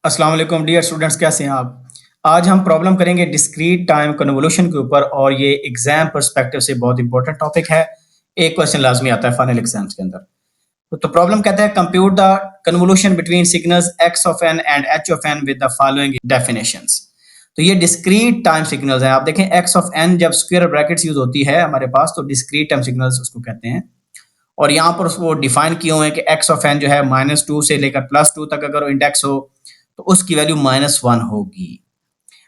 अस्सलाम वालेकुम dear students, कैसे हैं आप। आज हम प्रॉब्लम करेंगे डिस्क्रीट टाइम कन्वोल्यूशन के ऊपर और ये एग्जाम पर्सपेक्टिव से बहुत इंपॉर्टेंट टॉपिक है। एक क्वेश्चन लाजमी आता है फाइनल एग्जाम्स के अंदर। तो प्रॉब्लम कहता है compute the convolution between signals x of n and h of n with the following definitions. तो ये डिस्क्रीट टाइम सिग्नल्स हैं। आप देखें x ऑफ n जब स्क्वायर ब्रैकेट्स यूज होती है हमारे पास तो डिस्क्रीट टाइम सिग्नल्स उसको कहते हैं। और यहाँ पर वो डिफाइन किए हुए हैं कि x ऑफ n जो है -2 से लेकर +2 तक अगर वो इंडेक्स हो तो उसकी वैल्यू -1 होगी।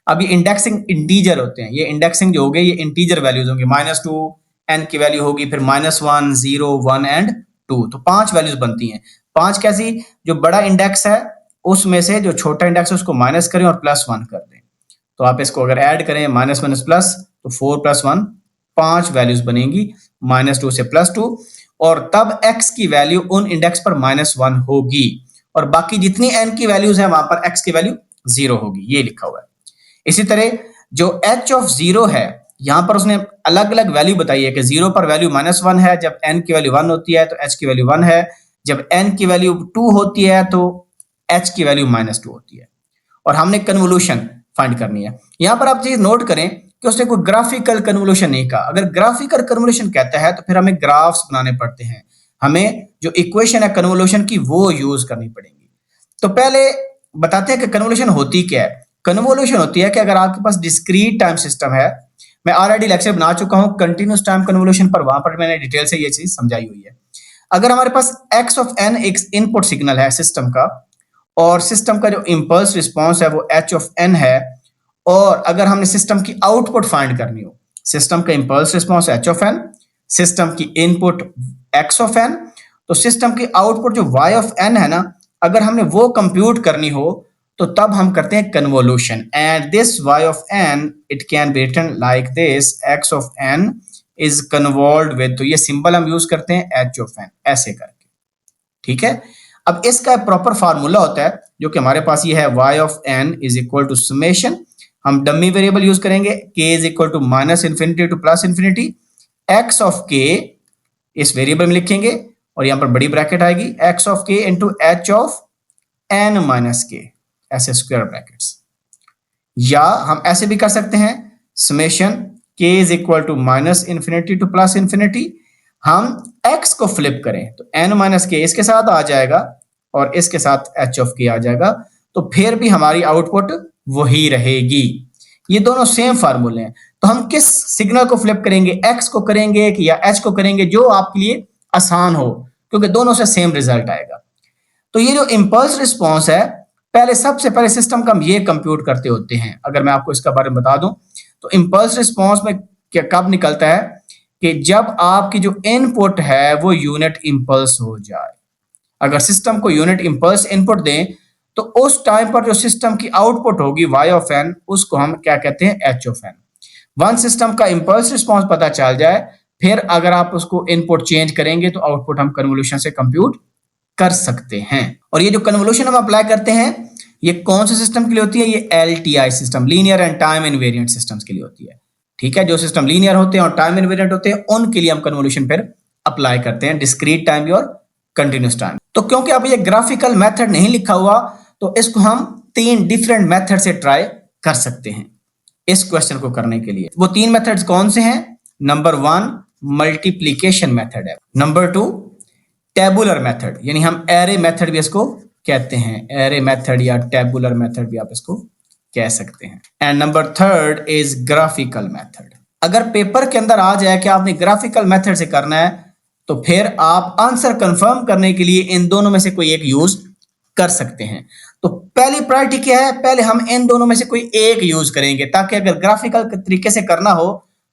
अब ये इंडेक्सिंग इंटीजर होते हैं, ये इंडेक्सिंग जो होगी ये इंटीजर वैल्यूज होंगे। -2 n की वैल्यू होगी, फिर -1 0 1 एंड 2, तो 5 वैल्यूज बनती हैं। 5 कैसी? जो बड़ा इंडेक्स है उसमें से जो छोटा इंडेक्स है उसको माइनस करें और +1 कर दें। तो आप इसको अगर ऐड करें माइनस माइनस प्लस तो 4 + 1 5 वैल्यूज बनेंगी -2 से +2, और तब x की वैल्यू उन इंडेक्स पर -1 होगी और बाकी जितनी n की वैल्यूज हैं वहां पर x की वैल्यू 0 होगी। ये लिखा हुआ है। इसी तरह जो h ऑफ 0 है यहां पर उसने अलग अलग वैल्यू बताई है कि 0 पर वैल्यू -1 है, जब n की वैल्यू 1 होती है तो h की वैल्यू 1 है, जब n की वैल्यू 2 होती है तो h की वैल्यू -2 होती है। और हमने कन्वोल्यूशन फाइंड करनी है। यहां पर आप चीज नोट करें कि उसने कोई ग्राफिकल कन्वोल्यूशन नहीं कहा। अगर ग्राफिकल कन्वोल्यूशन कहता है तो फिर हमें ग्राफ्स बनाने पड़ते हैं, हमें जो इक्वेशन है कन्वोल्यूशन की वो यूज करनी पड़ेगी। तो पहले बताते हैं कि कन्वोल्यूशन होती क्या है। कन्वोल्यूशन होती है कि अगर आपके पास डिस्क्रीट टाइम सिस्टम है, मैं ऑलरेडी लेक्चर बना चुका हूं कंटिन्यूस टाइम कन्वोल्यूशन पर, वहां पर मैंने डिटेल से ये चीज समझाई हुई है। अगर हमारे पास x ऑफ n एक इनपुट सिग्नल है सिस्टम का, और सिस्टम का जो इंपल्स रिस्पॉन्स है वो h ऑफ n है, और अगर हमने सिस्टम की आउटपुट फाइंड करनी हो, सिस्टम का impulse response h of n, system की इनपुट x ऑफ n, तो सिस्टम की आउटपुट जो y ऑफ n है ना, अगर हमने वो कंप्यूट करनी हो तो तब हम करते हैं convolution. And this y of n it can be written like this, x of n is convolved with, तो ये सिंबल हम यूज करते हैं h ऑफ n ऐसे करके, ठीक है। अब इसका प्रॉपर फार्मूला होता है जो कि हमारे पास ये है, y of n is equal to summation, हम डमी वेरिएबल यूज करेंगे, k is equal to -∞ to +∞, x of k इस वेरिएबल में लिखेंगे और यहां पर बड़ी ब्रैकेट आएगी, x of k into h of n minus k, ऐसे स्क्वायर ब्रैकेट्स। या हम ऐसे भी कर सकते हैं, summation k is equal to -∞ to +∞, हम x को फ्लिप करें तो n माइनस k इसके साथ आ जाएगा और इसके साथ h ऑफ k आ जाएगा, तो फिर भी हमारी आउटपुट वही रहेगी। ये दोनों सेम फार्मूले हैं। तो हम किस सिग्नल को फ्लिप करेंगे, x को करेंगे या h को करेंगे, जो आपके लिए आसान हो, क्योंकि दोनों से सेम रिजल्ट आएगा। तो ये जो इंपल्स रिस्पॉन्स है, पहले सबसे पहले सिस्टम का हम ये कंप्यूट करते होते हैं। अगर मैं आपको इसका बारे में बता दूं तो इंपल्स रिस्पॉन्स में क्या कब निकलता है कि जब आपकी जो इनपुट है वो यूनिट इंपल्स हो जाए। अगर सिस्टम को यूनिट इंपल्स इनपुट दें तो उस टाइम पर जो सिस्टम की आउटपुट होगी y ऑफ n, उसको हम क्या कहते हैं, h of n। One system का इंपल्स रिस्पॉन्स पता चल जाए, फिर अगर आप उसको इनपुट चेंज करेंगे तो आउटपुट हम कन्वोल्यूशन से कंप्यूट कर सकते हैं। और ये जो कन्वोल्यूशन हम अप्लाई करते हैं ये कौन से सिस्टम के लिए होती है, ये LTI system, linear and time invariant systems के लिए होती है, ठीक है। जो सिस्टम लीनियर होते हैं और टाइम इनवेरिएंट होते हैं उनके लिए हम कन्वोल्यूशन फिर अप्लाई करते हैं, डिस्क्रीट टाइम और कंटिन्यूस टाइम। तो क्योंकि अब ये ग्राफिकल मेथड नहीं लिखा हुआ तो इसको हम 3 डिफरेंट मेथड से ट्राई कर सकते हैं इस क्वेश्चन को करने के लिए। वो 3 मेथड्स कौन से हैं? नंबर 1 मल्टीप्लिकेशन मेथड है, नंबर 2 टेबुलर मेथड, यानी हम एरे मेथड भी इसको कहते हैं, एरे मेथड या टेबुलर मेथड भी आप इसको कह सकते हैं, and number 3 is graphical method. अगर पेपर के अंदर आ जाए कि आपने ग्राफिकल मेथड से करना है तो फिर आप आंसर कंफर्म करने के लिए इन दोनों में से कोई एक यूज कर सकते हैं। तो पहली प्रायोरिटी क्या है, पहले हम इन दोनों में से कोई एक यूज करेंगे, ताकि अगर ग्राफिकल तरीके से करना हो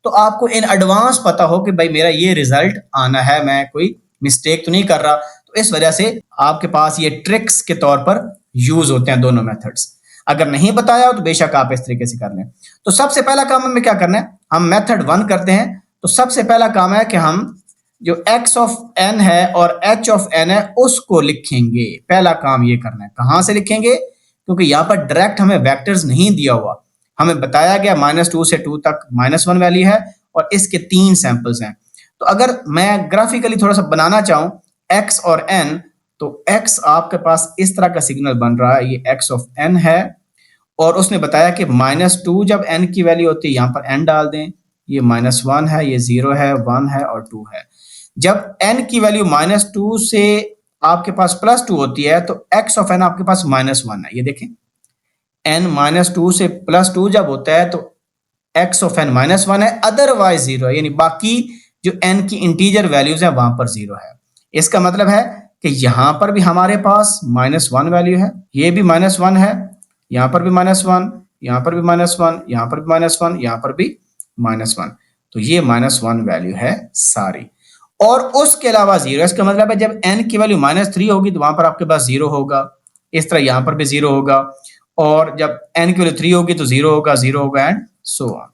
तो आपको इन एडवांस पता हो कि भाई मेरा ये रिजल्ट आना है, मैं कोई मिस्टेक तो नहीं कर रहा। तो इस वजह से आपके पास ये ट्रिक्स के तौर पर यूज होते हैं दोनों मेथड्स। अगर नहीं बताया हो तो बेशक आप इस तरीके से कर लें। तो सबसे पहला काम हमें क्या करना है, हम मेथड 1 करते हैं। तो सबसे पहला काम है कि हम जो x ऑफ n है और h ऑफ n है उसको लिखेंगे। पहला काम ये करना है। कहां से लिखेंगे, क्योंकि यहां पर डायरेक्ट हमें वेक्टर्स नहीं दिया हुआ, हमें बताया गया -2 से 2 तक -1 वैल्यू है और इसके 3 सैंपल्स हैं। तो अगर मैं ग्राफिकली थोड़ा सा बनाना चाहूं x और n, तो x आपके पास इस तरह का सिग्नल बन रहा है, ये x ऑफ n है, और उसने बताया कि -2 जब n की वैल्यू होती है यहाँ पर n डाल दें, ये -1 है, ये 0 है, 1 है और 2 है। जब n की वैल्यू -2 से आपके पास +2 होती है तो x ऑफ n आपके पास -1 है। ये देखें, n -2 से +2 जब होता है तो x ऑफ n -1 है, अदरवाइज 0 है, यानी बाकी जो n की इंटीजर वैल्यूज है वहां पर 0 है। इसका मतलब है कि यहां पर भी हमारे पास -1 वैल्यू है, ये भी -1 है, यहां पर भी -1, यहां पर भी -1, यहां पर भी -1, यहां पर भी -1। तो ये -1 वैल्यू है सारी, और उसके अलावा 0। इसका मतलब है जब n की वैल्यू -3 होगी तो वहां पर आपके पास 0 होगा, इस तरह यहां पर भी 0 होगा, और जब n की वैल्यू 3 होगी तो 0 होगा, 0 होगा एंड सो ऑन।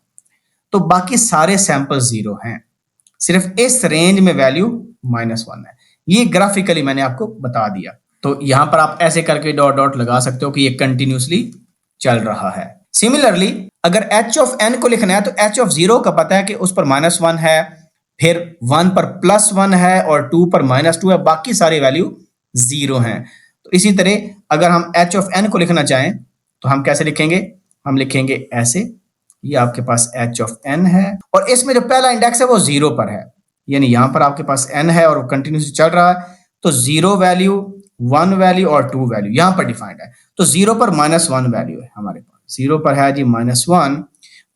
तो बाकी सारे सैंपल 0 हैं, सिर्फ इस रेंज में वैल्यू -1 है। ये ग्राफिकली मैंने आपको बता दिया। तो यहां पर आप ऐसे करके डॉट डॉट लगा सकते हो कि ये कंटिन्यूसली चल रहा है। सिमिलरली अगर h ऑफ n को लिखना है तो h ऑफ 0 का पता है कि उस पर -1 है, फिर 1 पर +1 है और 2 पर -2 है, बाकी सारी वैल्यू 0 हैं। तो इसी तरह अगर हम h ऑफ n को लिखना चाहें तो हम कैसे लिखेंगे, हम लिखेंगे ऐसे, ये आपके पास h ऑफ n है, और इसमें जो पहला इंडेक्स है वो 0 पर है, यानी यहां पर आपके पास n है और वो कंटिन्यूसली चल रहा है, तो 0 वैल्यू, 1 वैल्यू और 2 वैल्यू यहां पर डिफाइंड है। तो 0 पर -1 वैल्यू है हमारे पास, 0 पर है जी -1,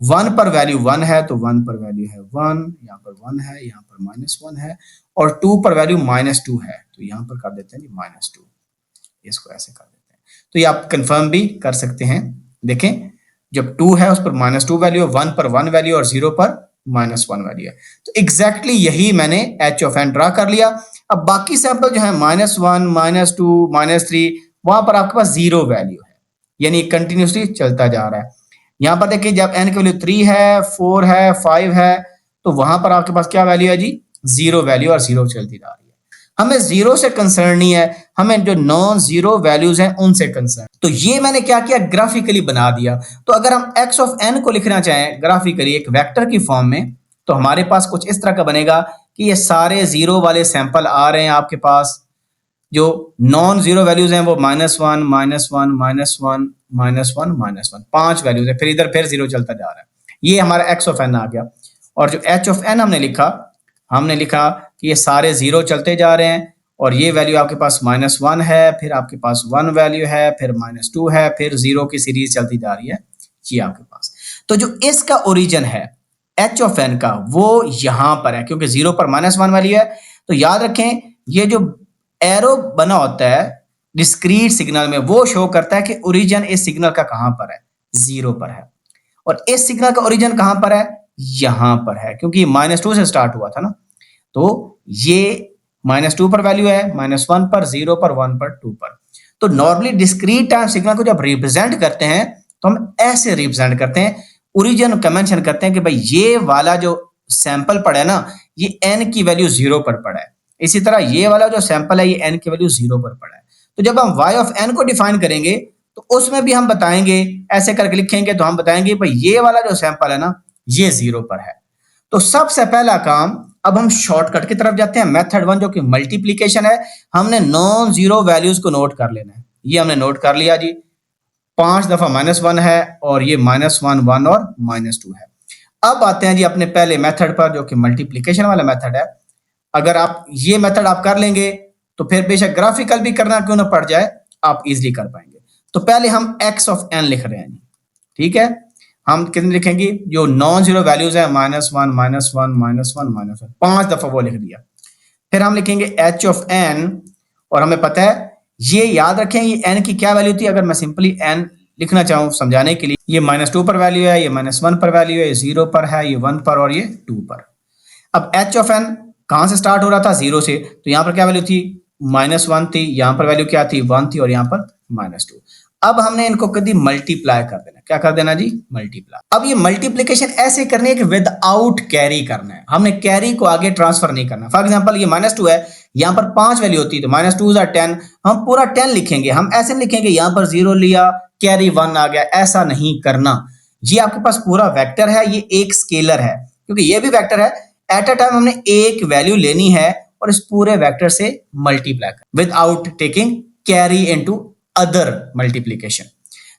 1 पर वैल्यू 1 है तो 1 पर वैल्यू है 1, यहाँ पर 1 है, यहाँ पर -1 है, और 2 पर वैल्यू -2 है, तो यहाँ पर कर देते हैं जी -2, इसको ऐसे कर देते हैं। तो ये आप कंफर्म भी कर सकते हैं। देखें, जब 2 है उस पर -2 वैल्यू है, 1 पर 1 वैल्यू और 0 पर -1 वैल्यू है। तो एग्जैक्टली यही मैंने h ऑफ n ड्रा कर लिया। अब बाकी सैंपल जो है -1, -2, -3, वहां पर आपके पास 0 वैल्यू है, यानी कंटिन्यूसली चलता जा रहा है। यहां पर देखिए जब n की वैल्यू 3 है, 4 है, 5 है, तो वहां पर आपके पास क्या वैल्यू है जी, 0 वैल्यू, और 0 चलती जा रही है। हमें 0 से कंसर्न नहीं है, हमें जो नॉन जीरो वैल्यूज हैं उनसे कंसर्न। तो ये मैंने क्या किया, ग्राफिकली बना दिया। तो अगर हम x ऑफ n को लिखना चाहें ग्राफिकली एक वेक्टर की फॉर्म में, तो हमारे पास कुछ इस तरह का बनेगा कि ये सारे 0 वाले सैंपल आ रहे हैं आपके पास, जो नॉन जीरो वैल्यूज हैं वो -1, -1, -1, -1, 5 वैल्यूज है, फिर इधर फिर 0 चलता जा रहा है। ये हमारा x ऑफ n आ गया। और जो h ऑफ n हमने लिखा कि ये सारे 0 चलते जा रहे हैं, और ये वैल्यू आपके पास -1 है, फिर आपके पास 1 वैल्यू है, फिर -2 है, फिर 0 की सीरीज चलती जा रही है ये आपके पास। तो जो इसका ओरिजिन है h ऑफ n का वो यहां पर है, क्योंकि 0 पर -1 वैल्यू है। तो याद रखें, ये जो एरो बना होता है डिस्क्रीट सिग्नल में, वो शो करता है कि ओरिजिन इस सिग्नल का कहां पर है, 0 पर है, और इस सिग्नल का ओरिजिन कहां पर है, यहां पर है, क्योंकि -2 से स्टार्ट हुआ था ना। तो ये -2 पर वैल्यू है, -1 पर, 0 पर, 1 पर, 2 पर। तो नॉर्मली डिस्क्रीट टाइम सिग्नल को जब रिप्रेजेंट करते हैं तो हम ऐसे रिप्रेजेंट करते हैं, ओरिजिन का मेंशन करते हैं कि भाई ये वाला जो सैंपल पड़ा है ना, ये n की वैल्यू 0 पर पड़ा है। इसी तरह ये वाला जो सैंपल है ये n की वैल्यू 0 पर पड़ा है। तो जब हम y ऑफ n को डिफाइन करेंगे तो उसमें भी हम बताएंगे, ऐसे करके लिखेंगे तो हम बताएंगे भाई ये वाला जो सैंपल है ना ये 0 पर है। तो सबसे पहला काम, अब हम शॉर्टकट की तरफ जाते हैं। मेथड 1 जो कि मल्टीप्लिकेशन है, हमने नॉन जीरो वैल्यूज को नोट कर लेना है। ये हमने नोट कर लिया जी, 5 दफा -1 है, और ये -1, 1 और -2 है। अब आते हैं जी अपने पहले मेथड पर जो कि मल्टीप्लिकेशन वाला मेथड है। अगर आप ये मेथड आप कर लेंगे तो फिर बेशक ग्राफिकल भी करना क्यों ना पड़ जाए, आप इजीली कर पाएंगे। तो पहले हम x ऑफ n लिख रहे हैं जी, ठीक है। हम कितने लिखेंगे, जो नॉन जीरो वैल्यूज है -1, -1, 5 दफा वो लिख दिया। फिर हम लिखेंगे h ऑफ n, और हमें पता है, ये याद रखें ये n की क्या वैल्यू थी। अगर मैं सिंपली n लिखना चाहूं समझाने के लिए, ये -2 पर वैल्यू है, ये -1 पर वैल्यू है, ये 0 पर है, ये 1 पर और ये 2 पर। अब h ऑफ n कहां से स्टार्ट हो रहा था, 0 से, तो यहां पर क्या वैल्यू थी, -1 थी, यहां पर वैल्यू क्या थी, 1 थी, और यहां पर -2। अब हमने इनको कभी मल्टीप्लाई कर देना, क्या कर देना जी, मल्टीप्लाई। अब ये मल्टीप्लिकेशन ऐसे करनी है कि विदाउट कैरी करना है, हमने कैरी को आगे ट्रांसफर नहीं करना। फॉर एग्जांपल ये -2 है, यहां पर 5 वैल्यू होती है तो -2 * 10, हम पूरा 10 लिखेंगे। हम ऐसे लिखेंगे यहां पर 0 लिया, कैरी 1 आ गया, ऐसा नहीं करना। ये आपके पास पूरा वेक्टर है, ये एक स्केलर है, क्योंकि ये भी वेक्टर है। एट अ टाइम हमने एक वैल्यू लेनी है और इस पूरे वेक्टर से मल्टीप्लाई करें without taking carry into other multiplication.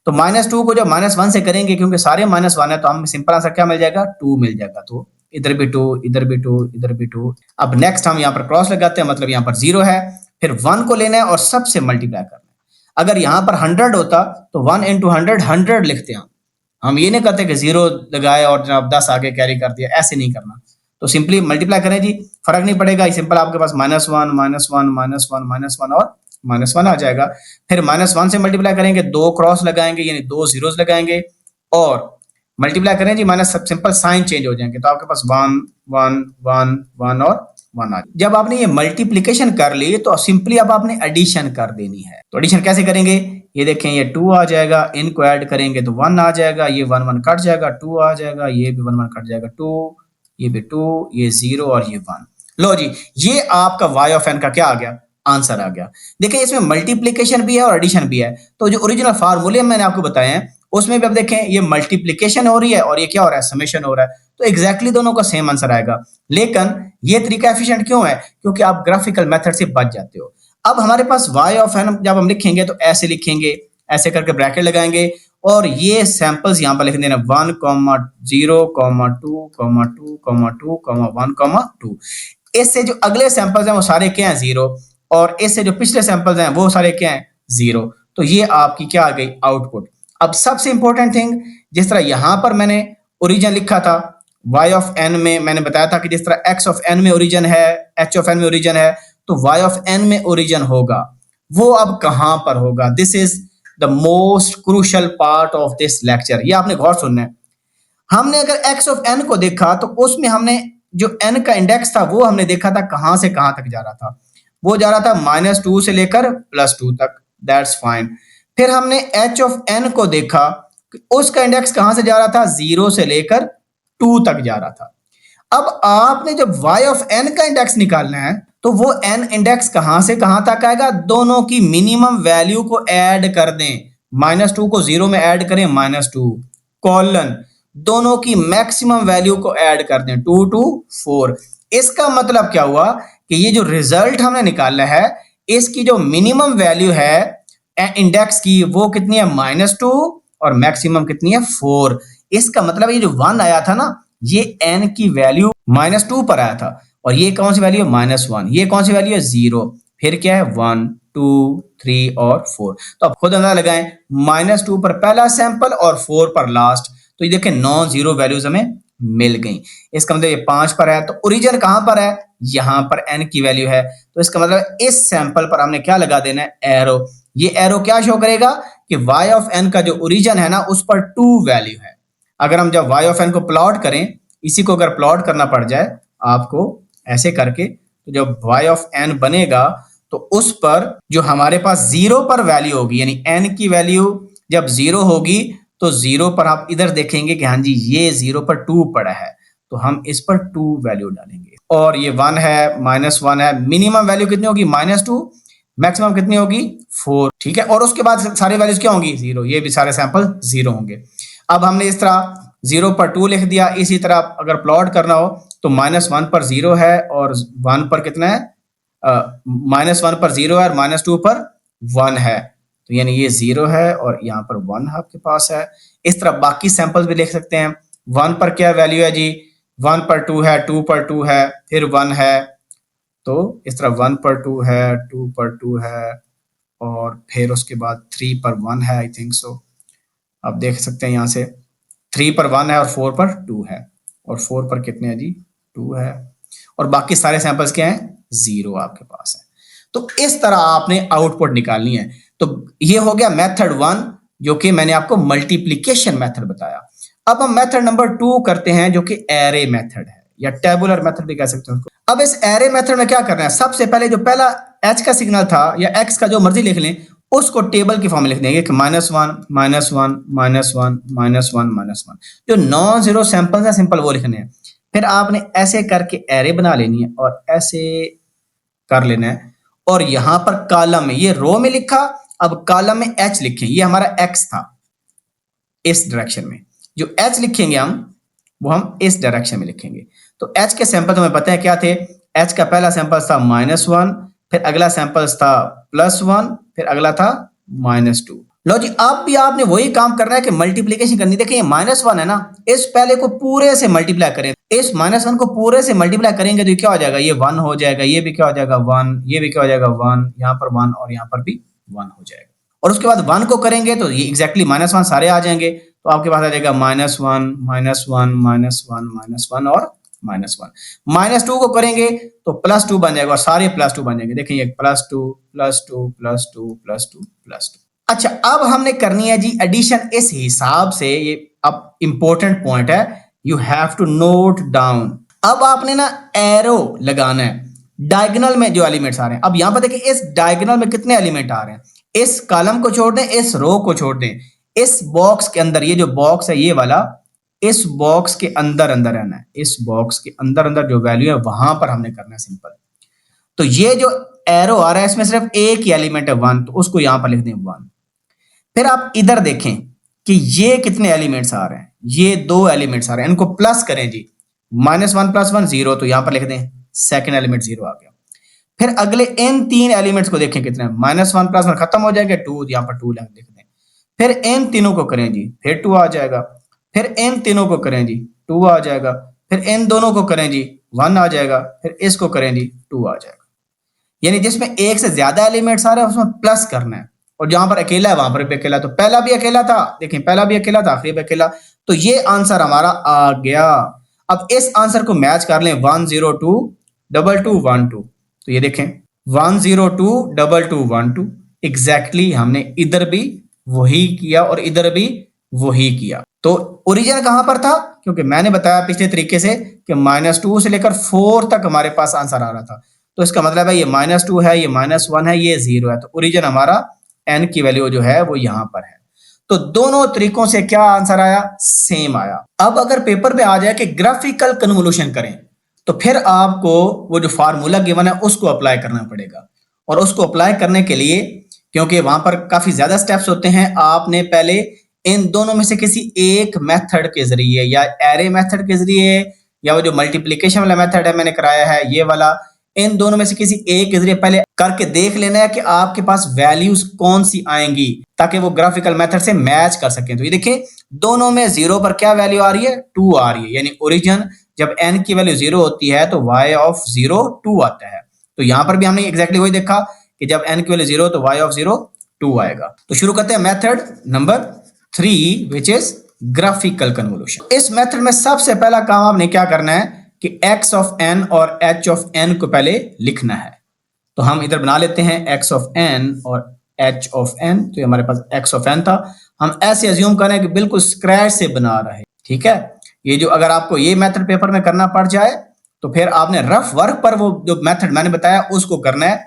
तो -2 को जब -1 से करेंगे, क्योंकि सारे -1 है, तो हमें सिंपल आंसर क्या मिल जाएगा, 2 मिल जाएगा। तो इधर भी 2, इधर भी 2, इधर भी 2। अब नेक्स्ट हम यहाँ पर क्रॉस लगाते हैं, मतलब यहाँ पर 0 है, फिर 1 को लेना है और सबसे मल्टीप्लाई करना है। अगर यहाँ पर 100 होता तो 1 into 100 100 लिखते हैं। हम ये नहीं करते कि 0 लगाए और जनाब 10 आगे कैरी कर दिया, ऐसे नहीं करना। तो सिंपली मल्टीप्लाई करें जी, फर्क नहीं पड़ेगा, सिंपल आपके पास -1 -1 -1 और -1 आ जाएगा। फिर -1 से मल्टीप्लाई करेंगे, 2 क्रॉस लगाएंगे यानी 2 जीरोस लगाएंगे और मल्टीप्लाई करें जी, माइनस सिंपल साइन चेंज हो जाएंगे, तो आपके पास 1 1 1 1 और 1 आ। जब आपने ये मल्टीप्लिकेशन कर ली तो सिंपली अब आपने एडिशन कर देनी है। तो एडिशन कैसे करेंगे, ये देखें, ये 2 आ जाएगा, इनको ऐड करेंगे तो 1 आ जाएगा, ये 1 1 कट जाएगा, 2 आ जाएगा, ये भी 1 1 कट जाएगा, 2, ये भी 2, ये 0 और ये 1। लो जी, ये आपका y ऑफ n का क्या आ गया, आंसर आ गया। देखिए इसमें मल्टीप्लिकेशन भी है और एडिशन भी है। तो जो ओरिजिनल फार्मूले मैंने आपको बताए हैं उसमें भी अब देखें, ये मल्टीप्लिकेशन हो रही है और ये क्या हो रहा है, समेशन हो रहा है, तो एग्जैक्टली दोनों का सेम आंसर आएगा। लेकिन ये तरीका एफिशिएंट क्यों है, क्योंकि आप ग्राफिकल मेथड से बच जाते हो। अब हमारे पास y ऑफ n जब हम लिखेंगे तो ऐसे लिखेंगे, ऐसे करके ब्रैकेट लगाएंगे और ये सैंपल्स यहाँ पर लिख देना 1, 0, 2, 2, 2, 1, 2। इससे जो अगले सैंपल्स हैं वो सारे क्या हैं, 0, और इससे जो पिछले सैंपल्स हैं वो सारे क्या हैं, 0। तो ये आपकी क्या आ गई, आउटपुट। अब सबसे इंपॉर्टेंट थिंग, जिस तरह यहां पर मैंने ओरिजिन लिखा था y ऑफ n में, मैंने बताया था कि जिस तरह x ऑफ n में ओरिजिन है, h ऑफ n में ओरिजिन है, तो y ऑफ n में ओरिजिन होगा। वो अब कहां पर होगा, this is the most crucial part of this lecture. ये आपने गौर सुनना है। हमने अगर x ऑफ n को देखा तो उसमें हमने जो n का इंडेक्स था वो हमने देखा था कहां से कहां तक जा रहा था, वो जा रहा था -2 से लेकर +2 तक, दैट्स फाइन। फिर हमने h ऑफ n को देखा, उसका इंडेक्स कहां से जा रहा था, 0 से लेकर 2 तक जा रहा था। अब आपने जब y ऑफ n का इंडेक्स निकालना है तो वो n इंडेक्स कहां से कहां तक आएगा, दोनों की मिनिमम वैल्यू को ऐड कर दें, -2 को 0 में ऐड करें, -2 कॉलन दोनों की मैक्सिमम वैल्यू को ऐड कर दें, 2 2 4। इसका मतलब क्या हुआ कि ये जो रिजल्ट हमने निकाला है इसकी जो मिनिमम वैल्यू है इंडेक्स की वो कितनी है, -2 और मैक्सिमम कितनी है, 4। इसका मतलब ये जो 1 आया था ना, ये n की वैल्यू -2 पर आया था, और ये कौन सी वैल्यू है, -1। ये कौन सी वैल्यू है, 0। फिर क्या है, 1 2 3 और 4। तो आप खुद अंदाजा लगाएं, -2 पर पहला सैंपल और 4 पर लास्ट, तो ये देखें नॉन जीरो वैल्यूज हमें मिल गई। इसका मतलब ये 5 पर है, तो ओरिजिन कहां पर है, यहां पर n की वैल्यू है, तो इसका मतलब इस सैंपल पर हमने क्या लगा देना है, एरो। ये एरो क्या शो करेगा कि y ऑफ n का जो ओरिजिन है ना उस पर 2 वैल्यू है। अगर हम जब y ऑफ n को प्लॉट करें, इसी को अगर प्लॉट करना पड़ जाए आपको ऐसे करके, तो जब y ऑफ n बनेगा तो उस पर जो हमारे पास 0 पर वैल्यू होगी, यानी n की वैल्यू जब 0 होगी तो 0 पर आप इधर देखेंगे कि हाँ जी ये 0 पर 2 पड़ा है, तो हम इस पर 2 वैल्यू डालेंगे। और ये 1 है, -1 है, मिनिमम वैल्यू कितनी होगी, -2, मैक्सिमम कितनी होगी, 4। ठीक है, और उसके बाद सारी वैल्यूज क्या होंगी, 0। ये भी सारे सैंपल 0 होंगे। अब हमने इस तरह 0 पर 2 लिख दिया। इसी तरह अगर प्लॉट करना हो तो -1 पर 0 है और 1 पर कितना है, -1 पर 0 है और -2 पर 1 है, तो यानी ये 0 है और यहाँ पर 1 आपके पास है। इस तरह बाकी सैंपल्स भी लिख सकते हैं। 1 पर क्या वैल्यू है जी, 1 पर 2 है, 2 पर 2 है, फिर 1 है, तो इस तरह 1 पर 2 है, 2 पर 2 है, और फिर उसके बाद 3 पर 1 है, आई थिंक सो। आप देख सकते हैं यहाँ से 3 पर 1 है और 4 पर 2 है, और 4 पर कितने हैं जी, 2 है, और बाकी सारे सैंपल्स क्या हैं, 0 आपके पास है। तो इस तरह आपने आउटपुट निकालनी है। तो ये हो गया मेथड 1, जो कि मैंने आपको मल्टीप्लिकेशन मेथड बताया। अब हम मेथड नंबर 2 करते हैं, जो कि एरे मेथड है या टेबुलर मेथड भी कह सकते हैं उसको। अब इस एरे मेथड में क्या करना है, सबसे पहले जो पहला h का सिग्नल था या x का जो मर्जी लिख लें, उसको टेबल की फॉर्म में लिख देंगे कि -1 -1 -1 -1 -1। जो नॉन जीरो सैंपल्स हैं सिंपल वो लिखने हैं। फिर आपने ऐसे करके एरे बना लेनी है और ऐसे कर लेना है, और यहां पर कॉलम में, ये रो में लिखा, अब कॉलम में h लिखें। ये हमारा x था इस डायरेक्शन में, जो h लिखेंगे हम वो हम इस डायरेक्शन में लिखेंगे। तो h के सैंपल हमें पता है क्या थे, H का पहला सैंपल था -1, फिर अगला सैंपल था +1, फिर अगला था -2। लो जी, अब भी आपने वही काम करना है कि मल्टीप्लीकेशन करनी। देखिए -1 है ना, इस पहले को पूरे से मल्टीप्लाई करें, इस -1 को पूरे से मल्टीप्लाई करेंगे तो क्या हो जाएगा, ये 1 हो जाएगा, ये भी क्या हो जाएगा 1, ये भी क्या हो जाएगा 1, यहाँ पर 1 और यहाँ पर भी 1 हो जाएगा। और उसके बाद 1 को करेंगे तो ये एग्जैक्टली -1 सारे आ जाएंगे, तो आपके पास आ जाएगा -1 -1 -1 और -1। -2 को करेंगे तो +2 बन जाएगा और सारे +2 बन जाएंगे। देखिए +2 +2 +2 +2 +2। अच्छा, अब हमने करनी है जी एडिशन इस हिसाब से। ये अब इंपॉर्टेंट पॉइंट है, you have to note down. अब आपने ना एरो लगाना है डायगोनल में जो एलिमेंट्स आ रहे हैं। अब यहां पर देखिए इस डायगोनल में कितने एलिमेंट आ रहे हैं, इस कॉलम को छोड़ दें, इस रो को छोड़ दें, इस बॉक्स के अंदर, ये जो बॉक्स है ये वाला, इस बॉक्स के अंदर अंदर रहना है, इस बॉक्स के अंदर अंदर जो वैल्यू है वहां पर हमने करना है सिंपल। तो ये जो एरो आ रहा है इसमें सिर्फ एक ही एलिमेंट है 1, तो उसको यहां पर लिख दें 1। फिर आप इधर देखें कि ये कितने एलिमेंट्स आ रहे हैं, ये 2 एलिमेंट्स आ रहे हैं, इनको प्लस करें जी, -1 + 1 0, तो यहां पर लिख दें सेकंड एलिमेंट 0 आ गया। फिर अगले इन 3 एलिमेंट्स को देखें कितने, -1 + 1 खत्म हो जाएगा, 2 यहां पर 2 लिख दें। फिर इन तीनों को करें जी, फिर 2 आ जाएगा। फिर इन तीनों को करें जी, 2 आ जाएगा। फिर इन दोनों को करें जी, 1 आ जाएगा। फिर इसको करें जी, 2 आ जाएगा। यानी जिसमें एक से ज्यादा एलिमेंट्स आ रहे हैं उसमें प्लस करना है, और जहां पर अकेला है वहां पर भी अकेला। तो पहला भी अकेला था, देखें पहला भी अकेला था, आखिरी भी अकेला, तो ये आंसर हमारा आ गया। अब इस आंसर को मैच कर लें 1 0 2 2 2 1 2, तो ये देखें 1 0 2 2 2 1 2, एग्जैक्टली हमने इधर भी वही किया और इधर भी वही किया। तो ओरिजिन कहां पर था, क्योंकि मैंने बताया पिछले तरीके से कि -2 से लेकर 4 तक हमारे पास आंसर आ रहा था, तो इसका मतलब है ये -2 है, ये -1 है, ये 0 है, तो ओरिजिन हमारा n की वैल्यू जो है वो यहां पर है। तो दोनों तरीकों से क्या आंसर आया, सेम आया। अब अगर पेपर पे आ जाए कि ग्राफिकल कन्वोल्यूशन करें, तो फिर आपको वो जो फार्मूला गिवन है उसको अप्लाई करना पड़ेगा। और उसको अप्लाई करने के लिए, क्योंकि वहां पर काफी ज्यादा स्टेप्स होते हैं, आपने पहले इन दोनों में से किसी एक मेथड के जरिए, या एरे मेथड के जरिए, या वो जो मल्टीप्लिकेशन वाला मेथड है मैंने कराया है ये वाला, इन दोनों में से किसी एक के जरिए पहले करके देख लेना है कि आपके पास वैल्यूज कौन सी आएंगी, ताकि वो ग्राफिकल मेथड से मैच कर सकें। तो ये देखिए दोनों में 0 पर क्या वैल्यू आ रही है, 2 आ रही है, यानी ओरिजिन जब n की वैल्यू 0 होती है तो y ऑफ 0 2 आता है। तो यहां पर भी हमने एग्जैक्टली वही देखा कि जब n की वैल्यू 0 तो y ऑफ 0 2 आएगा। तो शुरू करते हैं method number 3 which is graphical convolution. इस मेथड में सबसे पहला काम आपने क्या करना है कि x ऑफ n और h ऑफ n को पहले लिखना है। तो हम इधर बना लेते हैं x ऑफ n और h ऑफ n, तो हमारे पास x ऑफ n था, हम ऐसे अज्यूम करें कि बिल्कुल स्क्रैच से बना रहे, ठीक है। ये जो अगर आपको ये मेथड पेपर में करना पड़ जाए तो फिर आपने रफ वर्क पर वो जो मेथड मैंने बताया उसको करना है,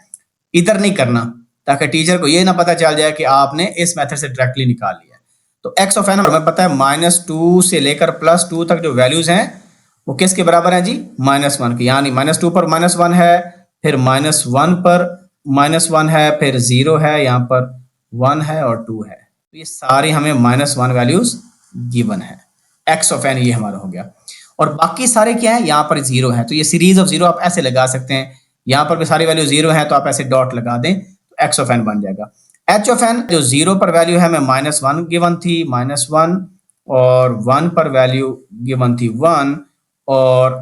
इधर नहीं करना, ताकि टीचर को ये ना पता चल जाए कि आपने इस मेथड से डायरेक्टली निकाल लिया। तो x ऑफ n हमें पता है -2 से लेकर +2 तक जो वैल्यूज हैं वो किसके बराबर है जी, -1 के, यानी -2 पर -1 है, फिर -1 पर -1 है, फिर 0 है, यहाँ पर 1 है और 2 है। तो ये सारी हमें -1 वैल्यूज गिवन है। x ऑफ n ये हमारा हो गया, और बाकी सारे क्या है, यहाँ पर 0 है, तो ये सीरीज ऑफ 0 आप ऐसे लगा सकते हैं। यहाँ पर भी सारी वैल्यू 0 है तो आप ऐसे डॉट लगा दें, तो x ऑफ n बन जाएगा। h ऑफ n जो 0 पर वैल्यू है हमें -1 गिवन थी, -1, और 1 पर वैल्यू गिवन थी 1, और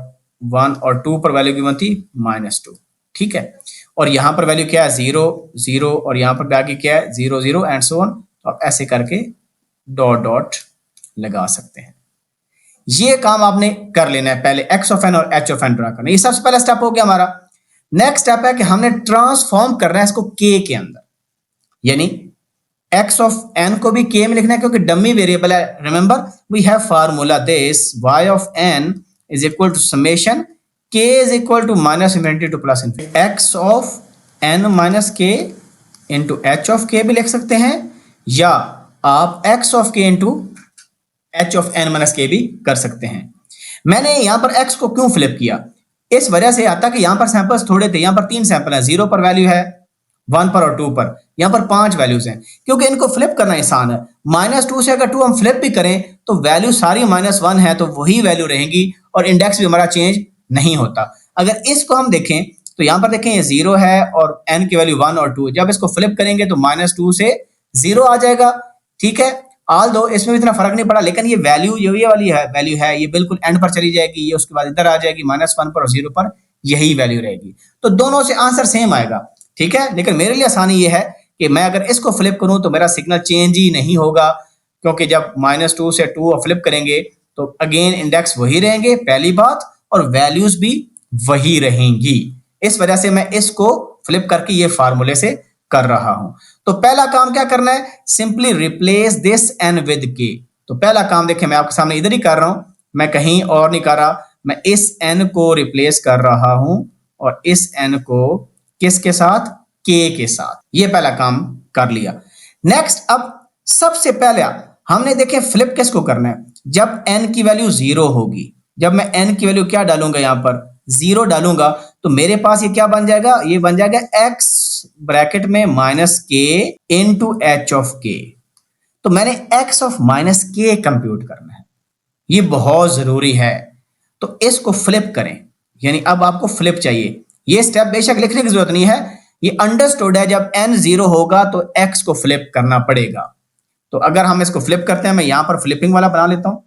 1 और 2 पर वैल्यू गिवन थी -2, ठीक है। और यहाँ पर वैल्यू क्या है, 0 0, और यहाँ पर आगे क्या है 0 0 एंड सो ऑन। तो आप ऐसे करके डॉट डॉट लगा सकते हैं। ये काम आपने कर लेना है, पहले x ऑफ n और h ऑफ n ड्रा करना। ये सबसे पहला स्टेप हो गया हमारा। नेक्स्ट स्टेप है कि हमने ट्रांसफॉर्म करना है इसको k के अंदर, यानी x ऑफ n को भी k में लिखना है क्योंकि डमी वेरिएबल है। Remember we have formula this y of n is equal to summation k is equal to -infinity to +infinity, x of n minus k into h of k भी लिख सकते हैं, या आप x of k into h of n minus k भी कर सकते हैं। मैंने यहां पर x को क्यों फ्लिप किया, इस वजह से आता कि यहां पर सैंपल्स थोड़े थे, यहां पर 3 सैंपल है, 0 पर वैल्यू है, 1 पर और 2 पर, यहां पर 5 वैल्यूज हैं। क्योंकि इनको फ्लिप करना आसान है, -2 से अगर 2 हम फ्लिप भी करें तो वैल्यू सारी -1 है, तो वही वैल्यू रहेंगी और इंडेक्स भी हमारा चेंज नहीं होता। अगर इसको हम देखें तो यहाँ पर देखें ये 0 है और n की वैल्यू 1 और 2, जब इसको फ्लिप करेंगे तो -2 से 0 आ जाएगा। ठीक है, ऑल दो इसमें भी इतना फर्क नहीं पड़ा, लेकिन ये वैल्यू जो ये वाली है वैल्यू है ये बिल्कुल एंड पर चली जाएगी, ये उसके बाद इधर आ जाएगी -1 पर और 0 पर यही वैल्यू रहेगी। तो दोनों से आंसर सेम आएगा। ठीक है, लेकिन मेरे लिए आसानी ये है कि मैं अगर इसको फ्लिप करूं तो मेरा सिग्नल चेंज ही नहीं होगा, क्योंकि जब -2 से 2 फ्लिप करेंगे तो अगेन इंडेक्स वही रहेंगे पहली बात, और वैल्यूज भी वही रहेंगी। इस वजह से मैं इसको फ्लिप करके ये फार्मूले से कर रहा हूं। तो पहला काम क्या करना है, simply replace this n with k। तो पहला काम देखिए मैं आपके सामने इधर ही कर रहा हूं, मैं कहीं और नहीं कर रहा, मैं इस n को रिप्लेस कर रहा हूं और इस n को किसके साथ, k के साथ। ये पहला काम कर लिया। नेक्स्ट, अब सबसे पहले हमने देखे फ्लिप किसको करना है, जब n की वैल्यू 0 होगी। जब मैं n की वैल्यू क्या डालूंगा, यहां पर 0 डालूंगा तो मेरे पास ये क्या बन जाएगा, ये बन जाएगा x ब्रैकेट में -k into h of k। तो मैंने x ऑफ -k कंप्यूट करना है, ये बहुत जरूरी है। तो इसको फ्लिप करें, यानी अब आपको फ्लिप चाहिए। ये स्टेप बेशक लिखने की जरूरत नहीं है, ये अंडरस्टूड है, जब n 0 होगा तो x को फ्लिप करना पड़ेगा। तो अगर हम इसको फ्लिप करते हैं, मैं यहां पर फ्लिपिंग वाला बना लेता हूं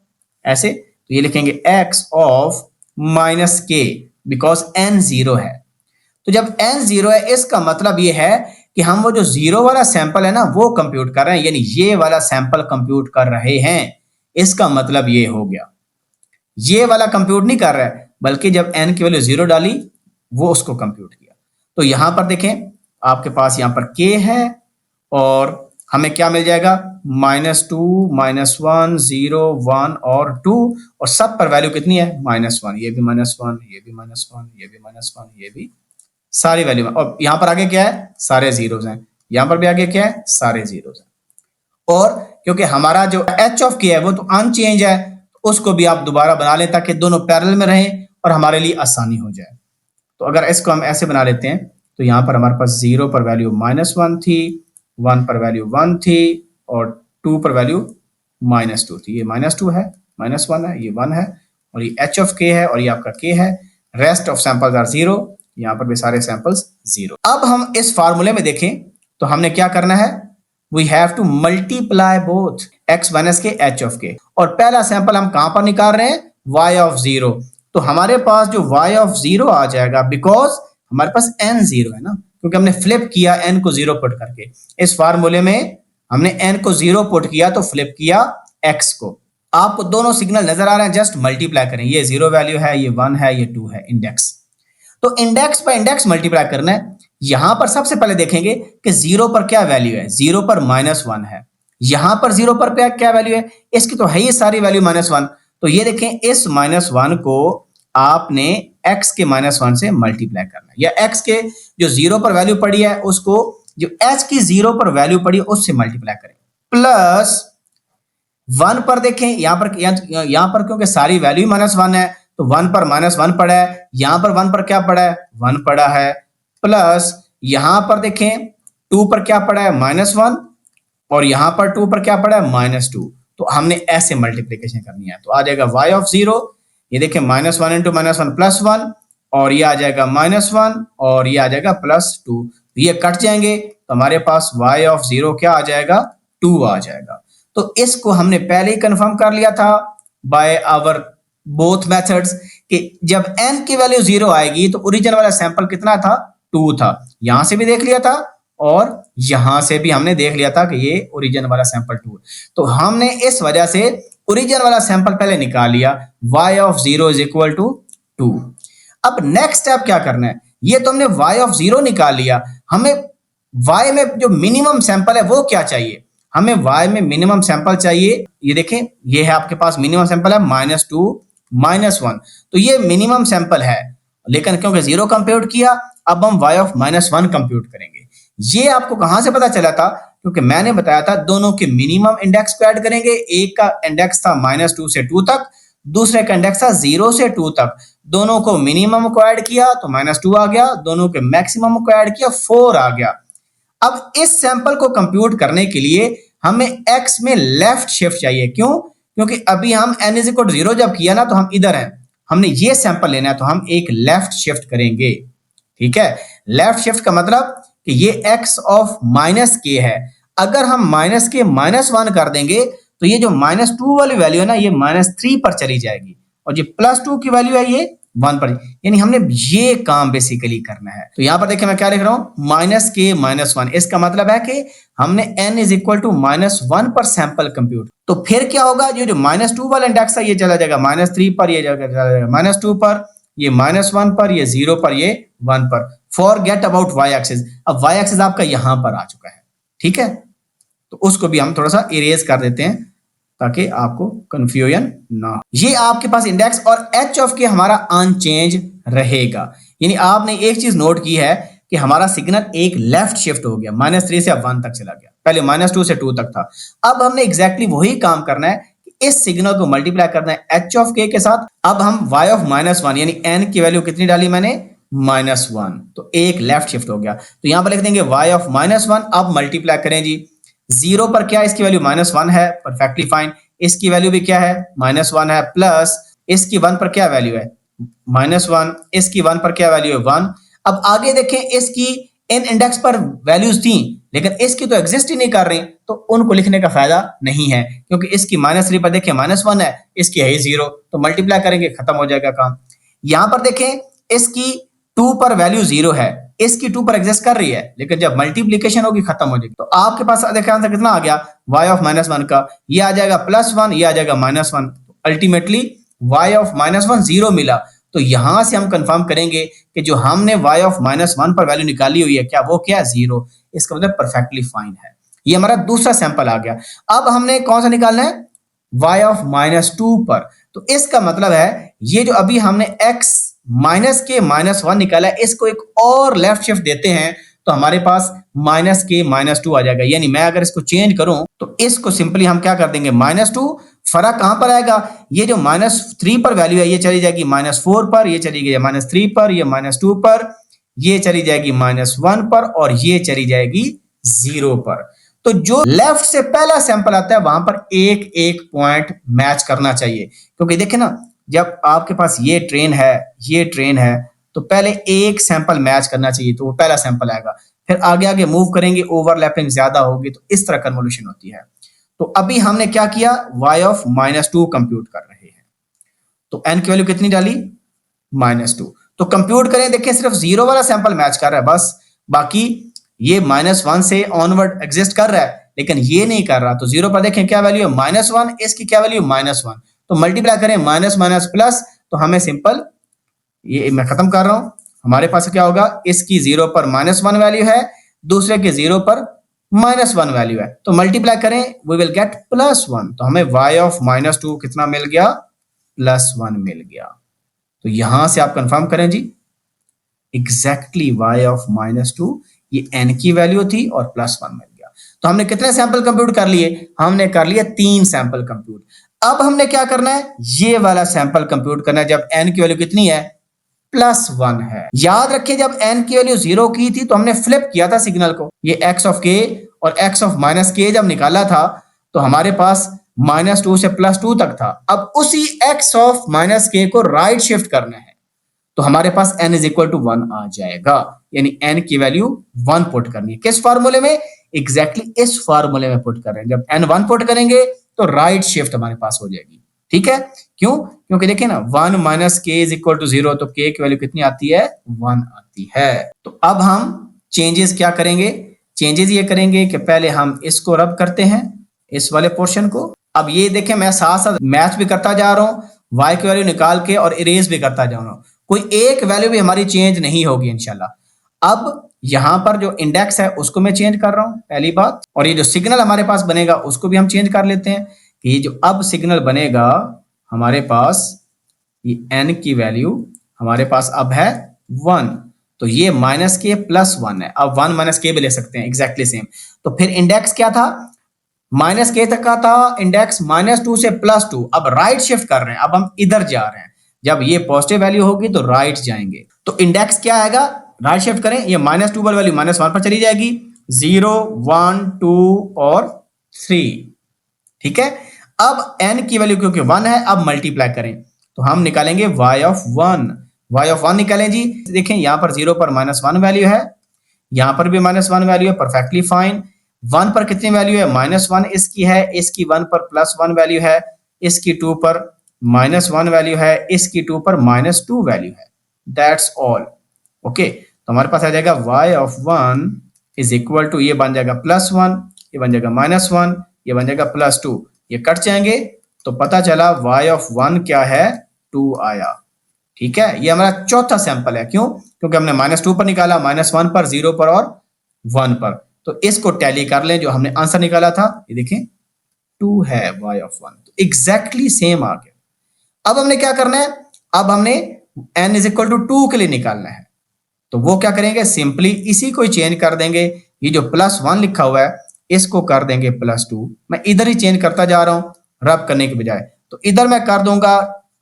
ऐसे, तो ये लिखेंगे x of -k because n 0 है। तो जब n 0 है इसका मतलब ये है कि हम वो जो 0 वाला सैंपल है ना वो कंप्यूट कर रहे हैं, यानी ये वाला सैंपल कंप्यूट कर रहे हैं। इसका मतलब ये हो गया, ये वाला कंप्यूट नहीं कर रहा है, बल्कि जब n की वैल्यू 0 डाली वो उसको कंप्यूट किया। तो यहां पर देखें आपके पास यहां पर k है और हमें क्या मिल जाएगा, -2 -1 0 1 और 2, और सब पर वैल्यू कितनी है, -1। ये भी -1, ये भी -1, ये भी -1, ये भी सारी वैल्यू। और यहां पर आगे क्या है, सारे जीरोस हैं। यहां पर भी आगे क्या है, सारे जीरोस हैं। और क्योंकि हमारा जो h ऑफ k है वो तो अनचेंज है, तो उसको भी आप दोबारा बना लें ताकि दोनों पैरेलल में रहें और हमारे लिए आसानी हो जाए। तो अगर इसको हम ऐसे बना लेते हैं तो यहां पर हमारे पास 0 पर वैल्यू -1 थी, 1 पर वैल्यू 1 थी और 2 पर वैल्यू -2 थी। ये -2 है, -1 है, ये 1 है और ये h ऑफ k है और ये आपका k है। रेस्ट ऑफ सैंपल्स आर 0, यहां पर भी सारे सैंपल्स 0। अब हम इस फार्मूले में देखें तो हमने क्या करना है, we have to multiply both x minus k h of k। और पहला सैंपल हम कहां पर निकाल रहे हैं, y ऑफ 0। तो हमारे पास जो y ऑफ 0 आ जाएगा, बिकॉज हमारे पास n 0 है ना, क्योंकि हमने फ्लिप किया n को 0 पुट करके। इस फार्मूले में हमने n को 0 पुट किया तो फ्लिप किया x को। आपको दोनों सिग्नल नजर आ रहे हैं, जस्ट मल्टीप्लाई करें। ये 0 वैल्यू है, ये 1 है, ये 2 है, इंडेक्स। तो इंडेक्स पर इंडेक्स मल्टीप्लाई करना है। यहां पर सबसे पहले देखेंगे कि 0 पर क्या वैल्यू है, 0 पर -1 है। यहां पर 0 पर क्या वैल्यू है, इसकी तो है ही सारी वैल्यू -1। तो ये देखें, इस -1 को आपने x के -1 से मल्टीप्लाई करना है, या x के जो 0 पर वैल्यू पड़ी है उसको जो h की 0 पर वैल्यू पड़ी है उससे मल्टीप्लाई करें। प्लस 1 पर देखें, यहां पर क्योंकि सारी वैल्यू -1 है तो 1 पर -1 पड़ा है, यहां पर 1 पर क्या पड़ा है, 1 पड़ा है। प्लस यहां पर देखें 2 पर क्या पड़ा है, -1, और यहां पर 2 पर क्या पड़ा है, -2। तो हमने ऐसे मल्टीप्लीकेशन करनी है। तो आ जाएगा y ऑफ 0, ये देखें -1 इंटू -1 +1, और ये आ जाएगा -1 और ये आ जाएगा +2। ये कट जाएंगे तो हमारे पास y ऑफ 0 क्या आ जाएगा, 2 आ जाएगा। तो इसको हमने पहले ही कंफर्म कर लिया था बाय आवर बोथ मेथड्स कि जब n की वैल्यू 0 आएगी तो ओरिजिन वाला सैंपल कितना था, 2 था। यहां से भी देख लिया था और यहां से भी हमने देख लिया था कि ये ओरिजिन वाला सैंपल 2। तो हमने इस वजह से ओरिजिन वाला सैंपल पहले निकाल लिया, y of 0 is equal to 2। अब नेक्स्ट स्टेप क्या करना है, ये तो हमने y ऑफ 0 निकाल लिया, हमें y में जो मिनिमम सैंपल है वो क्या चाहिए, हमें y में मिनिमम सैंपल चाहिए। ये देखें, ये है आपके पास मिनिमम सैंपल है -2 -1, तो ये मिनिमम सैंपल है। लेकिन क्योंकि 0 कंप्यूट किया, अब हम y ऑफ -1 कंप्यूट करेंगे। ये आपको कहां से पता चला था, क्योंकि मैंने बताया था दोनों के मिनिमम इंडेक्स को ऐड करेंगे। एक का इंडेक्स था -2 से 2 तक, दूसरे का इंडेक्स था 0 से 2 तक। दोनों को मिनिमम को ऐड किया तो -2 आ गया, दोनों के मैक्सिमम को ऐड किया 4 आ गया। अब इस सैंपल को कंप्यूट करने के लिए हमें x में लेफ्ट शिफ्ट चाहिए। क्यों, क्योंकि अभी हम n = 0 जब किया ना तो हम इधर हैं, हमने ये सैंपल लेना है तो हम एक लेफ्ट शिफ्ट करेंगे। ठीक है, लेफ्ट शिफ्ट का मतलब कि ये x ऑफ माइनस के है, अगर हम माइनस के -1 कर देंगे तो ये जो -2 वाली वैल्यू है ना, ये -3 पर चली जाएगी, और जो +2 की वैल्यू है ये 1 पर, यानी हमने ये काम बेसिकली करना है। तो यहां पर देखिए मैं क्या लिख रहा हूं, -1, इसका मतलब है कि हमने n इज इक्वल टू -1 पर सैंपल कंप्यूट। तो फिर क्या होगा, ये जो -2 वाला इंडेक्स है ये चला जाएगा -3 पर, ये चला जाएगा -2 पर, ये -1 पर, ये 0 पर, ये 1 पर। Forget about y axis. अब y एक्सिस आपका यहां पर आ चुका है। ठीक है, तो उसको भी हम थोड़ा सा इरेज कर देते हैं ताकि आपको कंफ्यूजन ना हो। ये आपके पास इंडेक्स और h ऑफ के हमारा अनचेंज रहेगा। यानी आपने एक चीज नोट की है कि हमारा सिग्नल एक लेफ्ट शिफ्ट हो गया, -3 से अब 1 तक चला गया, पहले -2 से 2 तक था। अब हमने एग्जैक्टली वही काम करना है कि इस सिग्नल को मल्टीप्लाई करना है h ऑफ k के साथ। अब हम y ऑफ -1 यानी n की वैल्यू कितनी डाली मैंने, -1, तो एक लेफ्ट शिफ्ट हो गया। तो यहां पर लिख देंगे y ऑफ -1, अब मल्टीप्लाई करें जी, 0 पर क्या, इसकी वैल्यू -1 है, परफेक्टली फाइन, इसकी वैल्यू भी क्या है, -1 है, प्लस इसकी 1 पर क्या वैल्यू है, -1, इसकी 1 पर क्या वैल्यू है, 1। अब आगे देखें, इसकी इन इंडेक्स पर वैल्यूज थी लेकिन इसकी तो एग्जिस्ट ही नहीं कर रही, तो उनको लिखने का फायदा नहीं है, क्योंकि इसकी -3 पर देखिए -1 है, इसकी है 0, तो मल्टीप्लाई करेंगे खत्म हो जाएगा काम। यहां पर देखें, इसकी 2 पर वैल्यू 0 है, इसकी 2 पर एग्जिस्ट कर रही है, लेकिन जब मल्टीप्लीकेशन होगी खत्म हो जाएगी। तो आपके पास देखा आंसर कितना आ गया, y ऑफ -1 का, ये आ जाएगा +1, ये आ जाएगा -1, अल्टीमेटली y ऑफ -1 0 मिला। तो यहां से हम कंफर्म करेंगे कि जो हमने y ऑफ -1 पर वैल्यू निकाली हुई है, क्या वो क्या, 0। इसका मतलब परफेक्टली फाइन है। ये हमारा दूसरा सैंपल आ गया। अब हमने कौन सा निकालना है, y ऑफ -2 पर। तो इसका मतलब है ये जो अभी हमने x -1 निकाला है, इसको एक और लेफ्ट शिफ्ट देते हैं तो हमारे पास -2 आ जाएगा। यानी मैं अगर इसको चेंज करूं तो इसको सिंपली हम क्या कर देंगे, -2, फर्क कहां पर आएगा, ये जो -3 पर वैल्यू है ये चली जाएगी -4 पर, ये चली गई -3 पर, ये -2 पर, ये चली जाएगी -1 पर, और ये चली जाएगी 0 पर। तो जो लेफ्ट से पहला सैंपल आता है वहां पर एक एक पॉइंट मैच करना चाहिए, क्योंकि देखे ना, जब आपके पास ये ट्रेन है, ये ट्रेन है, तो पहले एक सैंपल मैच करना चाहिए, तो वो पहला सैंपल आएगा। फिर आगे आगे मूव करेंगे, ओवरलैपिंग ज्यादा होगी, तो इस तरह कन्वोल्यूशन होती है। तो अभी हमने क्या किया, y ऑफ -2 कंप्यूट कर रहे हैं, तो n की वैल्यू कितनी डाली, -2। तो कंप्यूट करें, देखिए सिर्फ 0 वाला सैंपल मैच कर रहा है बस, बाकी ये -1 से ऑनवर्ड एग्जिस्ट कर रहा है लेकिन ये नहीं कर रहा। तो 0 पर देखें क्या वैल्यू है, -1, इसकी क्या वैल्यू, -1, तो मल्टीप्लाई करें माइनस माइनस प्लस, तो हमें सिंपल, ये मैं खत्म कर रहा हूं, हमारे पास क्या होगा, इसकी 0 पर -1 वैल्यू है, दूसरे के 0 पर -1 वैल्यू है, तो मल्टीप्लाई करें, वी विल गेट +1। तो हमें y ऑफ -2 कितना मिल गया, +1 मिल गया। तो यहां से आप कंफर्म करें जी, एग्जैक्टली y ऑफ -2 ये n की वैल्यू थी और +1 मिल गया। तो हमने कितने सैंपल कंप्यूट कर लिए, हमने कर लिए 3 सैंपल कंप्यूट। अब हमने क्या करना है, ये वाला सैंपल कंप्यूट करना है जब n की वैल्यू कितनी है, +1 है। याद रखिए जब n की वैल्यू 0 की थी तो हमने फ्लिप किया था सिग्नल को, ये x ऑफ k और x ऑफ -k जब निकाला था तो हमारे पास -2 से +2 तक था। अब उसी x ऑफ -k को राइट शिफ्ट करना है, तो हमारे पास n इज इक्वल टू 1 आ जाएगा, यानी n की वैल्यू 1 पुट करनी है। किस फार्मूले में, एग्जैक्टली इस फार्मूले में पुट कर रहे हैं। जब n 1 पुट करेंगे तो राइट शिफ्ट हमारे पास हो जाएगी। ठीक है, क्यों, क्योंकि देखिए ना 1 माइनस के इज इक्वल टू 0, तो k की वैल्यू कितनी आती है, 1 आती है। तो अब हम चेंजेस क्या करेंगे, चेंजेस ये करेंगे कि पहले हम इसको रब करते हैं, इस वाले पोर्शन को। अब ये देखें मैं साथ साथ मैच भी करता जा रहा हूं, y की वैल्यू निकाल के और इरेज भी करता जा रहा हूं, कोई एक वैल्यू भी हमारी चेंज नहीं होगी इंशाल्लाह। अब यहां पर जो इंडेक्स है उसको मैं चेंज कर रहा हूं, पहली बात, और ये जो सिग्नल हमारे पास बनेगा उसको भी हम चेंज कर लेते हैं कि ये जो अब सिग्नल बनेगा हमारे पास, ये n की वैल्यू हमारे पास अब है 1, तो ये -k +1 है। अब 1 -k भी ले सकते हैं, एग्जैक्टली सेम। तो फिर इंडेक्स क्या था, -k तक का था इंडेक्स, -2 से +2। अब राइट शिफ्ट कर रहे हैं, अब हम इधर जा रहे हैं, जब ये पॉजिटिव वैल्यू होगी तो राइट जाएंगे। तो इंडेक्स क्या आएगा, राइट शिफ्ट करें, ये -2 वाली वैल्यू -1 पर चली जाएगी, 0 1 2 और 3। ठीक है, अब n की वैल्यू क्योंकि 1 है, अब मल्टीप्लाई करें, तो तो हम निकालेंगे y ऑफ 1। y ऑफ 1 निकालें जी। देखें यहाँ पर 0 पर -1 वैल्यू है, यहाँ पर भी -1 वैल्यू है, परफेक्टली फाइन। 1 पर कितनी वैल्यू है? -1 इसकी है, इसकी 1 पर +1 वैल्यू है, इसकी 2 पर -1 वैल्यू है, इसकी 2 पर -2 वैल्यू है। That's all. ओके, तो हमारे पास आ जाएगा y of 1 is equal to, ये बन जाएगा +1, ये बन जाएगा -1, ये बन जाएगा +2, ये कट जाएंगे तो पता चला y ऑफ 1 क्या है? 2 आया। ठीक है, ये हमारा चौथा सैंपल है। क्यों? क्योंकि हमने -2 पर निकाला, -1 पर, 0 पर और 1 पर। तो इसको टैली कर लें, जो हमने आंसर निकाला था, ये देखें 2 है y ऑफ 1, तो एग्जैक्टली सेम आ गया। अब हमने क्या करना है? अब हमने n इज इक्वल टू 2 के लिए निकालना है। तो वो क्या करेंगे? सिंपली इसी को ही चेंज कर देंगे। ये जो +1 लिखा हुआ है इसको कर देंगे +2। मैं इधर ही चेंज करता जा रहा हूं रब करने के बजाय। तो इधर मैं कर दूंगा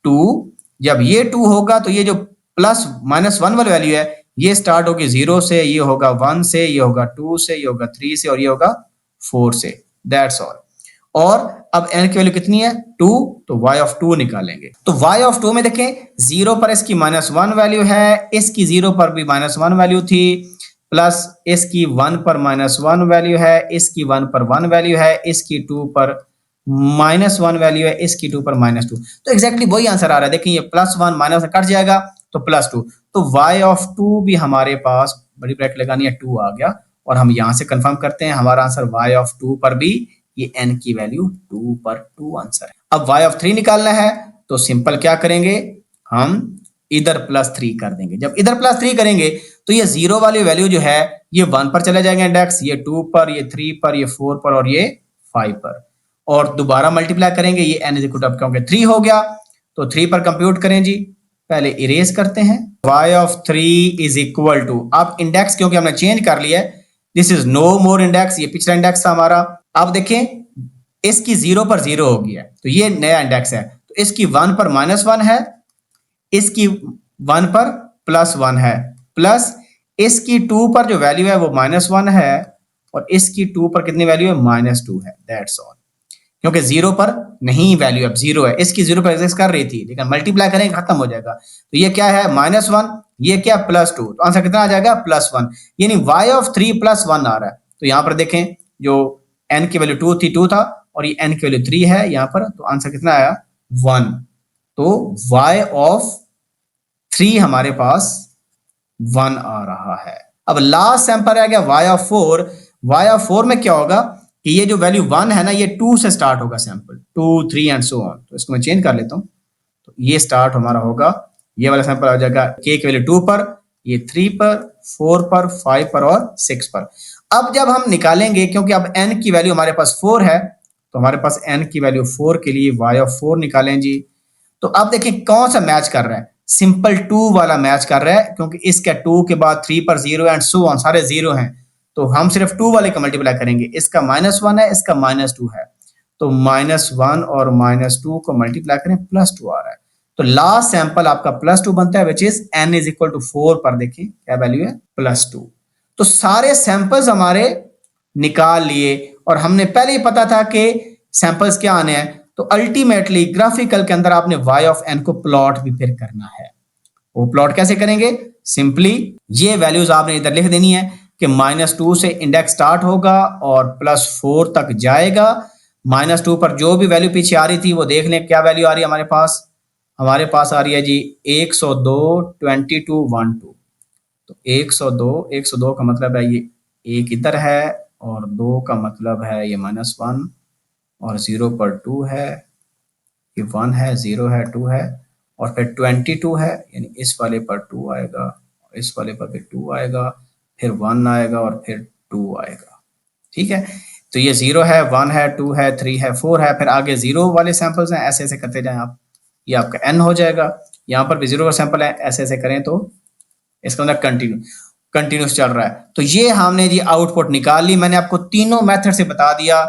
2। जब ये 2 होगा तो ये जो +-1 वाली वैल्यू है ये स्टार्ट होगी 0 से, ये होगा 1 से, ये होगा 2 से, ये होगा 3 से और ये होगा 4 से। That's all. और अब n की वैल्यू कितनी है? 2, तो y ऑफ 2 निकालेंगे। तो y ऑफ 2 में देखें 0 पर इसकी -1 वैल्यू है, इसकी 0 पर भी -1 वैल्यू थी, प्लस इसकी 1 पर -1 वैल्यू है, इसकी 1 पर 1 वैल्यू है, इसकी 2 पर -1 वैल्यू है, इसकी 2 पर -2। तो एग्जैक्टली वही आंसर आ रहा है। देखिए ये +1 माइनस कट जाएगा तो +2। तो y ऑफ 2 भी हमारे पास, बड़ी ब्रैकेट लगानी है, 2 आ गया। और हम यहां से कंफर्म करते हैं हमारा आंसर y ऑफ 2 पर भी ये n की वैल्यू 2 पर 2 आंसर है। अब y ऑफ 3 निकालना है तो सिंपल क्या करेंगे? हम इधर +3 कर देंगे। जब इधर +3 करेंगे तो ये 0 वाली वैल्यू जो है ये 1 पर चले जाएंगे इंडेक्स, ये 2 पर, ये 3 पर, ये 4 पर और ये 5 पर। और दोबारा मल्टीप्लाई करेंगे, ये n इज इक्वल टू, क्योंकि 3 हो गया तो 3 पर कंप्यूट करें जी। पहले इरेज करते हैं। y of 3 is equal to, अब इंडेक्स क्योंकि हमने चेंज कर लिया है, this is no more index, ये पिछला इंडेक्स था हमारा। अब देखें इसकी 0 पर 0 हो गया है तो ये नया इंडेक्स है। तो इसकी 1 पर -1 है, इसकी 1 पर +1 है, प्लस इसकी 2 पर जो वैल्यू है वो -1 है और इसकी 2 पर कितनी वैल्यू है? -2 है। That's all. क्योंकि 0 पर नहीं वैल्यू अब 0 है, इसकी 0 पर एग्जिस्ट कर रही थी लेकिन मल्टीप्लाई करेंगे खत्म हो जाएगा। तो ये क्या है? -1, ये क्या? +2। तो आंसर कितना आ जाएगा? +1। यानी y ऑफ 3 +1 आ रहा है। तो यहां पर देखें जो n की वैल्यू 2 थी, 2 था, और ये n की वैल्यू 3 है यहां पर, तो आंसर कितना आया? 1। तो y ऑफ 3 हमारे पास 1 आ रहा है। अब लास्ट सैंपल रह गया y ऑफ 4। y ऑफ 4 में क्या होगा कि ये जो वैल्यू 1 है ना, ये 2 से स्टार्ट होगा सैंपल, 2, 3 एंड सो ऑन। तो इसको मैं चेंज कर लेता हूं। तो ये स्टार्ट हमारा होगा, ये वाला सैंपल आ जाएगा k की वैल्यू 2 पर, ये 3 पर, 4 पर, 5 पर और 6 पर। अब जब हम निकालेंगे, क्योंकि अब n की वैल्यू हमारे पास 4 है, तो हमारे पास n की वैल्यू 4 के लिए y ऑफ 4 निकालें जी। तो अब देखिए कौन सा मैच कर रहा है? सिंपल 2 वाला मैच कर रहा है, क्योंकि इसका 2 के बाद 3 पर 0 एंड सो ऑन, सारे 0 हैं। तो हम सिर्फ 2 वाले का मल्टीप्लाई करेंगे। इसका -1 है, इसका -2 है, तो -1 और -2 को मल्टीप्लाई करें, +2 आ रहा है। तो लास्ट सैंपल आपका +2 बनता है, which is n is equal to 4 पर। देखिए क्या वैल्यू है? +2। तो सारे सैंपल्स हमारे निकाल लिए और हमने पहले ही पता था कि सैंपल्स क्या आने हैं। तो अल्टीमेटली ग्राफिकल के अंदर आपने y ऑफ n को प्लॉट भी फिर करना है। वो प्लॉट कैसे करेंगे? सिंपली ये वैल्यूज आपने इधर लिख देनी है कि -2 से इंडेक्स स्टार्ट होगा और +4 तक जाएगा। -2 पर जो भी वैल्यू पीछे आ रही थी वो देख लें क्या वैल्यू आ रही है हमारे पास। हमारे पास आ रही है जी 102, 22, 12। तो 102 का मतलब है ये एक इधर है और 2 का मतलब है ये -1 और 0 पर 2 है, ये 1 है, 0 है, 2 है और फिर 22 है, यानी इस वाले पर 2 आएगा और इस वाले पर भी 2 आएगा, फिर 1 आएगा और फिर 2 आएगा। ठीक है, तो ये 0 है, 1 है, 2 है, 3 है, 4 है, फिर आगे 0 वाले सैंपल्स हैं, ऐसे ऐसे करते जाएं आप, ये आपका n हो जाएगा। यहाँ पर भी 0 का सैंपल है, ऐसे ऐसे करें तो इसका मतलब कंटिन्यूस चल रहा है। तो ये हमने जी आउटपुट निकाल ली। मैंने आपको तीनों मेथड से बता दिया,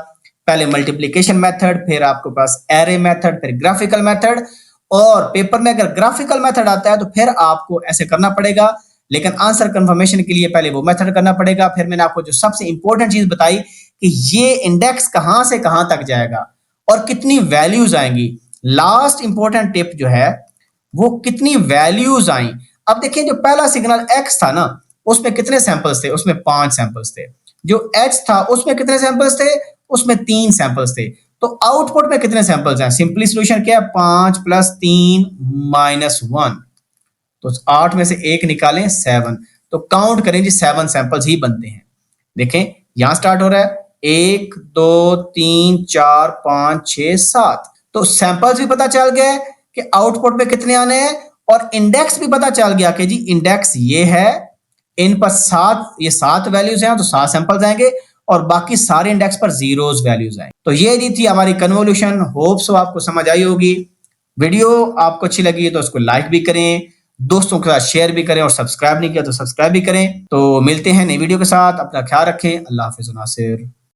पहले मल्टीप्लिकेशन मेथड, फिर आपके पास एरे मेथड, फिर ग्राफिकल मेथड। और पेपर में अगर ग्राफिकल मेथड आता है तो फिर आपको ऐसे करना पड़ेगा, लेकिन आंसर कंफर्मेशन के लिए पहले वो मेथड करना पड़ेगा। फिर मैंने आपको जो सबसे इंपॉर्टेंट चीज बताई कि ये इंडेक्स कहां से कहां तक जाएगा और कितनी वैल्यूज आएंगी। लास्ट इंपॉर्टेंट टिप जो है वो कितनी वैल्यूज आई। अब देखिए जो पहला सिग्नल x था ना, उसमें कितने सैंपल्स थे, उसमें 5 सैंपल्स थे। जो h था उसमें कितने सैंपल्स थे, उसमें 3 सैंपल्स थे। तो आउटपुट में कितने सैंपल्स हैं, सिंपली सोल्यूशन क्या है, 5 + 3 - 1, तो 8 में से 1 निकालें 7, तो काउंट करें जी 7 सैंपल्स ही बनते हैं। देखें यहां स्टार्ट हो रहा है 1 2 3 4 5 6 7, तो सैंपल्स भी पता चल गया है कि आउटपुट में कितने आने हैं, और इंडेक्स भी पता चल गया कि जी इंडेक्स ये है, इन पर 7, ये 7 वैल्यूज हैं तो 7 सैंपल्स आएंगे, और बाकी सारे इंडेक्स पर जीरोस वैल्यूज आएंगे। तो ये जी थी हमारी कन्वोल्यूशन। होप सो आपको समझ आई होगी। वीडियो आपको अच्छी लगी है तो उसको लाइक भी करें, दोस्तों के साथ शेयर भी करें, और सब्सक्राइब नहीं किया तो सब्सक्राइब भी करें। तो मिलते हैं नई वीडियो के साथ, अपना ख्याल रखें। अल्लाह हाफिज़ नासिर।